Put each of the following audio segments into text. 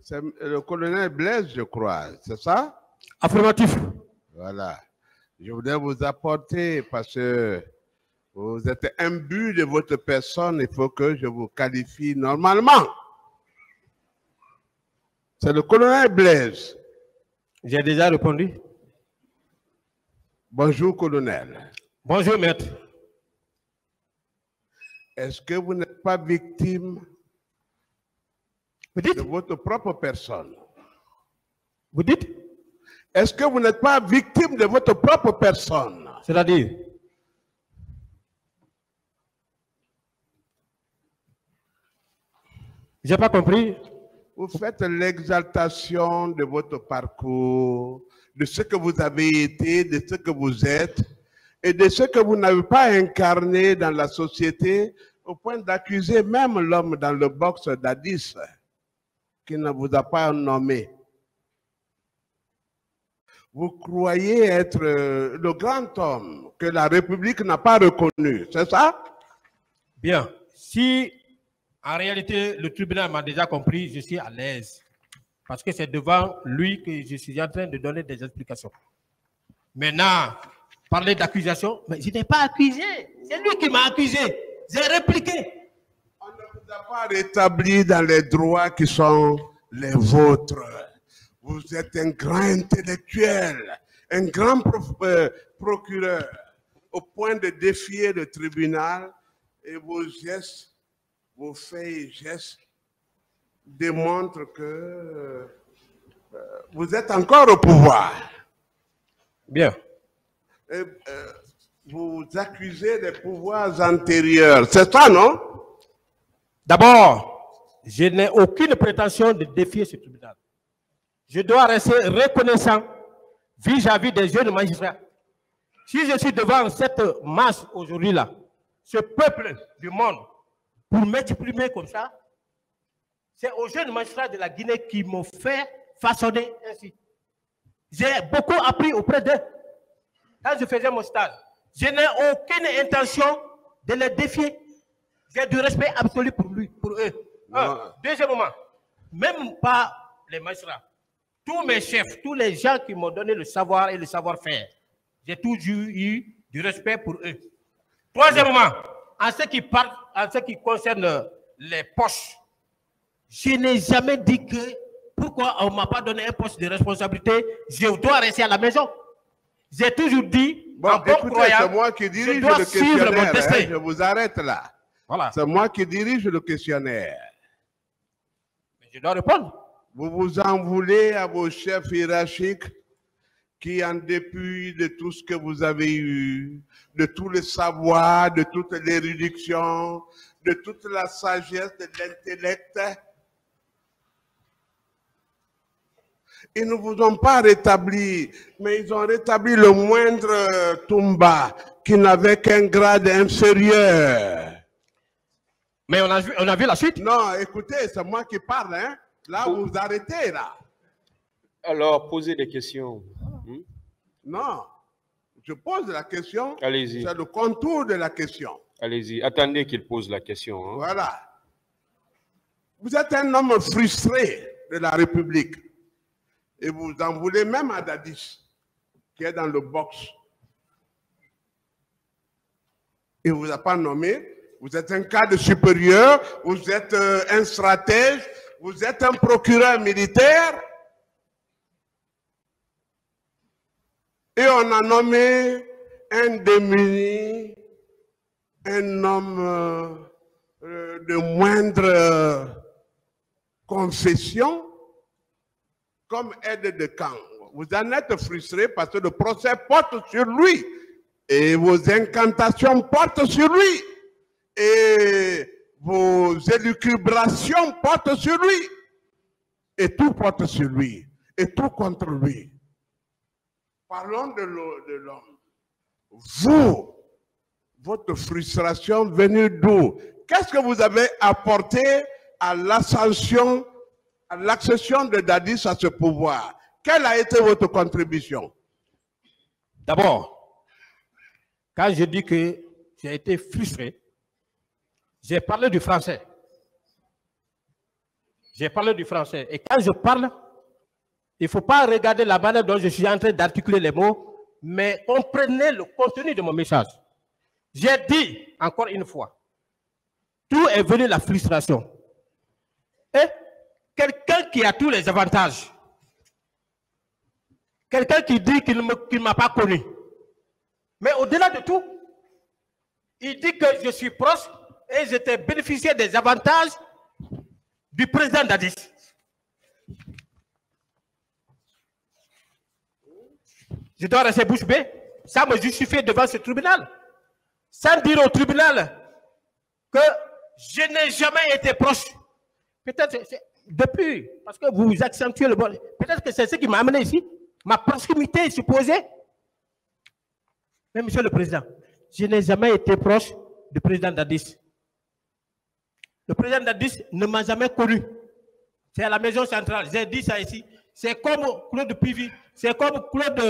C'est le colonel Blaise, je crois, c'est ça? Affirmatif. Voilà. Je voudrais vous apporter, parce que vous êtes imbu de votre personne, il faut que je vous qualifie normalement. C'est le colonel Blaise. J'ai déjà répondu. Bonjour, colonel. Bonjour, maître. Est-ce que vous n'êtes pas victime de votre propre personne? Vous dites? Est-ce que vous n'êtes pas victime de votre propre personne? C'est-à-dire? Je n'ai pas compris. Vous faites l'exaltation de votre parcours, de ce que vous avez été, de ce que vous êtes, et de ce que vous n'avez pas incarné dans la société, au point d'accuser même l'homme dans le box d'Addis, qui ne vous a pas nommé. Vous croyez être le grand homme que la République n'a pas reconnu, c'est ça? Bien. Si en réalité le tribunal m'a déjà compris, je suis à l'aise. Parce que c'est devant lui que je suis en train de donner des explications. Maintenant, parler d'accusation, mais je n'ai pas accusé. C'est lui qui m'a accusé. J'ai répliqué. On ne vous a pas rétabli dans les droits qui sont les vôtres. Vous êtes un grand intellectuel, un grand procureur, au point de défier le tribunal, et vos gestes, vos faits et gestes démontrent que vous êtes encore au pouvoir. Bien. Et, vous accusez des pouvoirs antérieurs, c'est ça, non? D'abord, je n'ai aucune prétention de défier ce tribunal. Je dois rester reconnaissant vis-à-vis des jeunes magistrats. Si je suis devant cette masse aujourd'hui-là, ce peuple du monde, pour m'exprimer comme ça, c'est aux jeunes magistrats de la Guinée qui m'ont fait façonner ainsi. J'ai beaucoup appris auprès d'eux. Quand je faisais mon stage, je n'ai aucune intention de les défier. J'ai du respect absolu pour eux. Deuxièmement, même pas les magistrats. Tous mes chefs, tous les gens qui m'ont donné le savoir et le savoir-faire, j'ai toujours eu du respect pour eux. Troisièmement, en ce qui concerne les poches, je n'ai jamais dit que pourquoi on ne m'a pas donné un poste de responsabilité, je dois rester à la maison. J'ai toujours dit, bon, écoutez, c'est moi qui dirige le questionnaire, je vous arrête là. Voilà. C'est moi qui dirige le questionnaire. Mais je dois répondre. Vous vous en voulez à vos chefs hiérarchiques qui, en dépit de tout ce que vous avez eu, de tous les savoirs, de toutes les réductions, de toute la sagesse, de l'intellect, ils ne vous ont pas rétabli, mais ils ont rétabli le moindre Toumba qui n'avait qu'un grade inférieur. Mais on a vu la suite? Non, écoutez, c'est moi qui parle, hein. Là, vous vous arrêtez, là. Alors, posez des questions. Non, je pose la question. Allez-y. C'est le contour de la question. Allez-y, attendez qu'il pose la question. Hein. Voilà. Vous êtes un homme frustré de la République. Et vous en voulez même à Dadis, qui est dans le box. Il ne vous a pas nommé. Vous êtes un cadre supérieur. Vous êtes un stratège. Vous êtes un procureur militaire. Et on a nommé un démuni, un homme de moindre confession, comme aide de camp. Vous en êtes frustré parce que le procès porte sur lui. Et vos incantations portent sur lui. Et vos élucubrations portent sur lui. Et tout porte sur lui. Et tout contre lui. Parlons de l'homme. Vous, votre frustration venue d'où? Qu'est-ce que vous avez apporté à l'ascension, à l'accession de Dadis à ce pouvoir? Quelle a été votre contribution? D'abord, quand je dis que j'ai été frustré, j'ai parlé du français. J'ai parlé du français. Et quand je parle, il ne faut pas regarder la manière dont je suis en train d'articuler les mots, mais comprenez le contenu de mon message. J'ai dit, encore une fois, d'où est venue la frustration. Et quelqu'un qui a tous les avantages, quelqu'un qui dit qu'il ne m'a pas connu, mais au-delà de tout, il dit que je suis proche et j'étais bénéficiaire des avantages du président Dadis. Je dois rester bouche bée, ça me justifie devant ce tribunal, sans dire au tribunal que je n'ai jamais été proche. Peut-être depuis, parce que vous accentuez le bon, peut-être que c'est ce qui m'a amené ici, ma proximité supposée. Mais monsieur le président, je n'ai jamais été proche du président Dadis. Le président Dadis ne m'a jamais connu. C'est à la maison centrale, j'ai dit ça ici. C'est comme Claude Pivi, c'est comme Claude,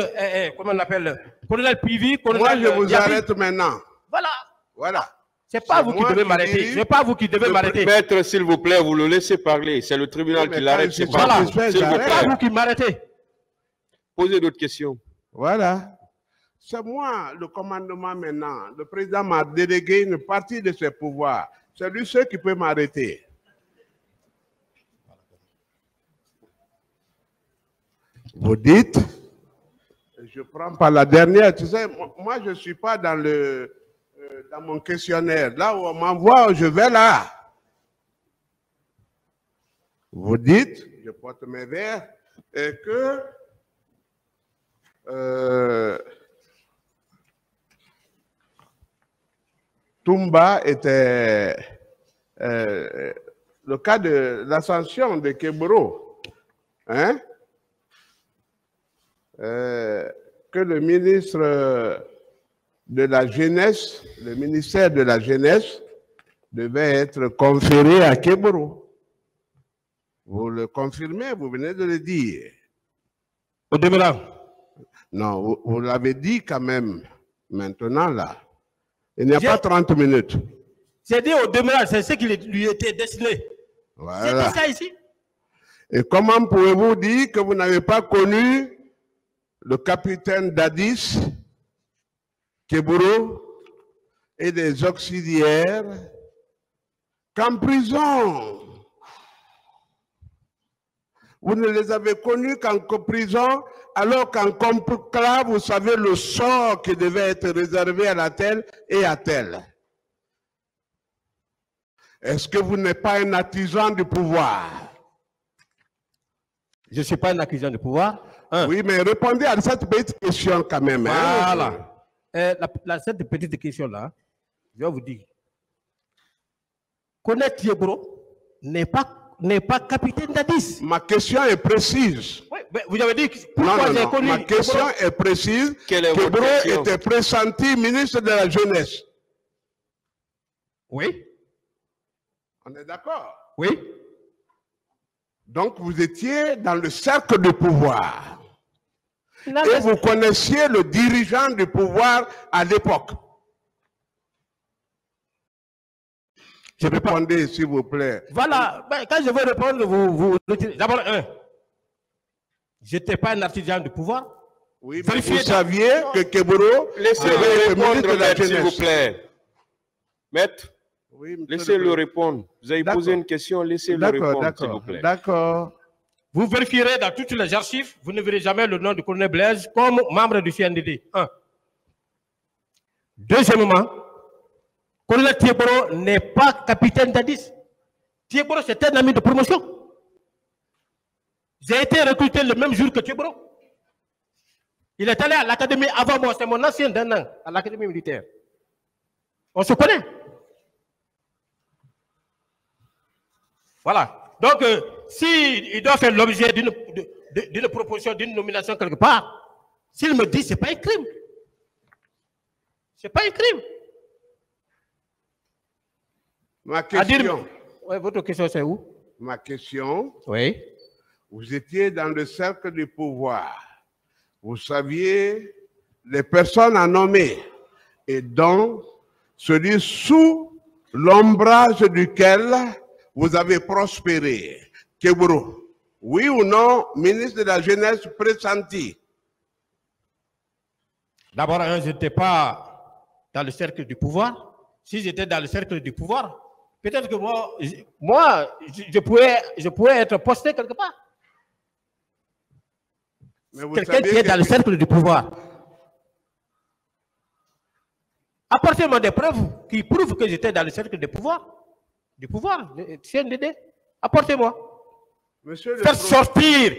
comment on l'appelle, colonel Pivi. Moi, je vous arrête maintenant. Voilà. Voilà. C'est pas vous qui devez m'arrêter. C'est pas vous qui devez m'arrêter. Maître, s'il vous plaît, vous le laissez parler. C'est le tribunal qui l'arrête. C'est pas vous. C'est pas vous qui m'arrêtez. Posez d'autres questions. Voilà. C'est moi, le commandement maintenant. Le président m'a délégué une partie de ses pouvoirs. C'est lui seul qui peut m'arrêter. Vous dites, je prends pas la dernière, tu sais, moi je ne suis pas dans mon questionnaire. Là où on m'envoie, je vais là. Vous dites, je porte mes verres, et que Toumba était le cas de l'ascension de Kebro, hein? Que le ministre de la Jeunesse, le ministère de la Jeunesse, devait être conféré à Kebro. Vous le confirmez, vous venez de le dire. Au demeurant. Non, vous l'avez dit quand même, maintenant là. Il n'y a pas 30 minutes. J'ai dit au demeurant, c'est ce qui lui était destiné. Voilà. C'est dit ça ici. Et comment pouvez-vous dire que vous n'avez pas connu le capitaine Dadis, Kebro et des auxiliaires qu'en prison? Vous ne les avez connus qu'en prison, alors qu'en conclave, vous savez le sort qui devait être réservé à la telle et à telle. Est-ce que vous n'êtes pas un artisan du pouvoir? Je ne suis pas un artisan du pouvoir. Oui, mais répondez à cette petite question quand même. Voilà. Hein? Cette petite question-là, je vais vous dire. Connaître Kebro n'est pas capitaine Dadis. Ma question est précise. Oui, mais vous avez dit pourquoi j'ai connu. Ma question est précise. Kebro était pressenti ministre de la Jeunesse. Oui. On est d'accord? Oui. Donc vous étiez dans le cercle du pouvoir. Et vous connaissiez le dirigeant du pouvoir à l'époque. Je répondez, s'il vous plaît. Voilà. Ben, quand je vais répondre, vous retirez. D'abord, je n'étais pas un artisan du pouvoir. Oui, mais vous saviez que Kebro laissez-le répondre, maître, s'il vous plaît. Maître, oui, laissez-le répondre. Vous avez posé une question, laissez-le répondre, s'il vous plaît. D'accord. Vous vérifierez dans toutes les archives, vous ne verrez jamais le nom du colonel Blaise comme membre du CNDD. 1. Deuxièmement, colonel Kebro n'est pas capitaine Dadis. Kebro, c'est un ami de promotion. J'ai été recruté le même jour que Kebro. Il est allé à l'académie avant moi, c'est mon ancien d'un an, à l'académie militaire. On se connaît. Voilà. Donc, s'il doit faire l'objet d'une proposition, d'une nomination quelque part, s'il me dit que ce n'est pas un crime. Ce n'est pas un crime. Ma question. Ouais, votre question, c'est où? Ma question. Oui. Vous étiez dans le cercle du pouvoir. Vous saviez les personnes à nommer et dont celui sous l'ombrage duquel vous avez prospéré. Keburo, oui ou non, ministre de la Jeunesse pressenti? D'abord, je n'étais pas dans le cercle du pouvoir. Si j'étais dans le cercle du pouvoir, peut-être que moi je pourrais être posté quelque part. Quelqu'un qui est dans le cercle du pouvoir. Apportez-moi des preuves qui prouvent que j'étais dans le cercle du pouvoir, CNDD. Apportez-moi. Faire sortir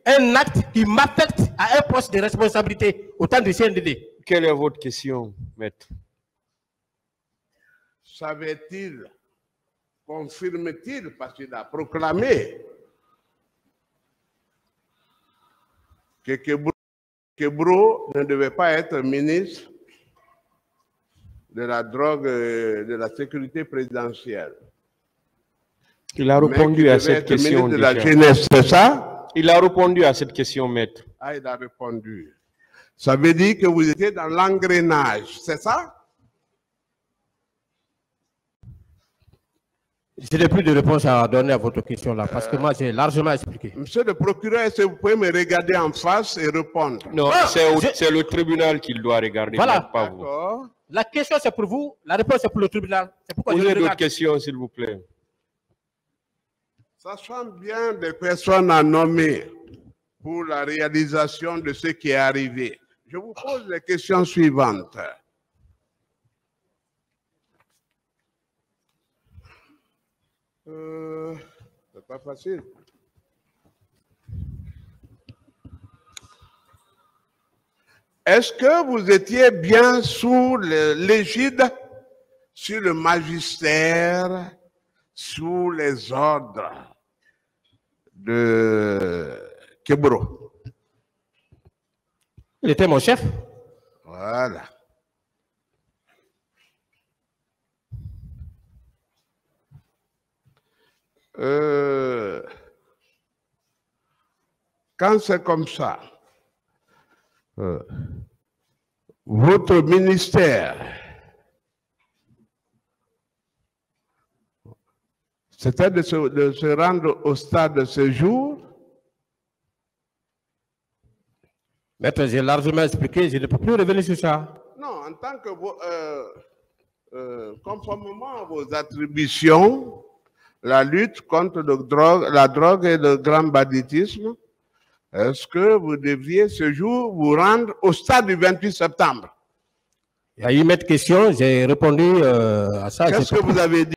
un acte qui m'affecte à un poste de responsabilité au temps du CNDD. Quelle est votre question, maître? Savait-il, confirme-t-il, parce qu'il a proclamé que Keburo ne devait pas être ministre de la drogue, de la sécurité présidentielle. Il a répondu à cette question. De la jeunesse, c'est ça? Il a répondu à cette question, maître. Ah, il a répondu. Ça veut dire que vous étiez dans l'engrenage, c'est ça? Je n'ai plus de réponse à donner à votre question là, parce que moi j'ai largement expliqué. Monsieur le procureur, est-ce que vous pouvez me regarder en face et répondre? Non, c'est le tribunal qui doit regarder, voilà. Pas vous. La question c'est pour vous, la réponse c'est pour le tribunal. Posez d'autres questions, s'il vous plaît. Sachant bien des personnes à nommer pour la réalisation de ce qui est arrivé, je vous pose les questions suivantes. C'est pas facile. Est-ce que vous étiez bien sous l'égide, sur le magistère, sous les ordres de Keburo? Il était mon chef. Voilà. Quand c'est comme ça, votre ministère, c'était de se rendre au stade de séjour. Maître, j'ai largement expliqué, je ne peux plus revenir sur ça. Non, en tant que conformément à vos attributions, la lutte contre la drogue et le grand banditisme, est-ce que vous devriez ce jour vous rendre au stade du 28 septembre? Il y a eu une question, j'ai répondu à ça. Qu'est-ce que vous avez dit?